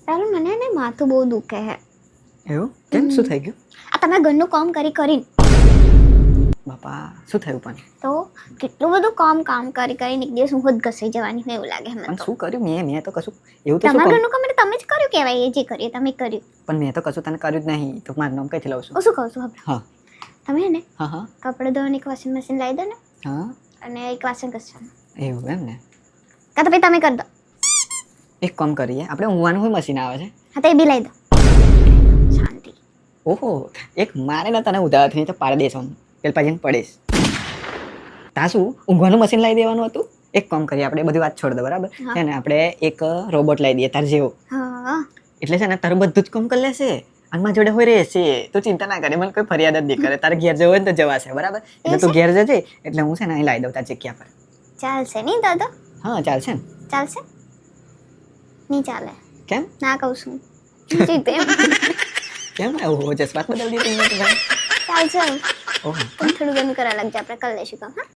તારું મને ને માથું બહુ દુખે છે. એવું કેમ શું થઈ ગયું આ તમે ઘરનું કામ કરીને બાપા શું થયું પણ તો કેટલું બધું કામ કરીને એક દિવસ હું ખુદ ઘસાઈ જવાની હોય એવું લાગે મને પણ તો. શું કર્યું મેં તો કશું એવું તો શું તમારા કહું ઘરનું કામ એટલે તમે જ કર્યું કહેવાય, એ જે કર્યું તમે કર્યું. પણ મેં તો કશું તને કર્યું જ નહીં તો મારું નામ કઈથી લાવું છું હું શું કહું છું હવે હા તમે ને હા હા કપડાં ધોવાની એક વોશિંગ મશીન લાવી દો ને હા અને એક વાસણ ઘસવાનું, એવું એમ ને કાં તો પછી તમે કરી દો. એક કામ કરીએ આપણે ઊંઘવાનું હોય મશીન આવે છે હા તો એ બી લાવી દો. શાંતિ. ઓહો એક મારે ને તને ઉધારથી તો પાડી દઈશ આમ પેલ પાછીને પડીશ તા શું ઊંઘવાનું મશીન લાવી દેવાનું હતું. એક કામ કરીએ આપણે બધી વાત છોડ દો બરાબર હા. છે ને આપણે એક રોબોટ લાવી દઈએ તાર જેવો હા એટલે છે ને તારું બધું જ કામ કરી લેશે અને મારા જોડે હોય રહેશે તું ચિંતા ના કરે મને કોઈ ફરિયાદ જ નહીં કરે તારે ઘેર જવું હોય ને તો જવાશે બરાબર એટલે તું ઘેર જજે એટલે હું છે ને અહીં લાવી દઉં તાર જગ્યા પર ચાલશે નહીં દાદા? હા ચાલશે ને ચાલશે નહીં ચાલે કેમ ના કહું છું જીતે એમ. કેમ આવું જજબાત બદલ દીધી મેં તો ભાઈ ચાલશે હવે. ઓહો પણ થોડું ઘણું કરા લાગજે, આપણે કરી લઈશું કામ. હા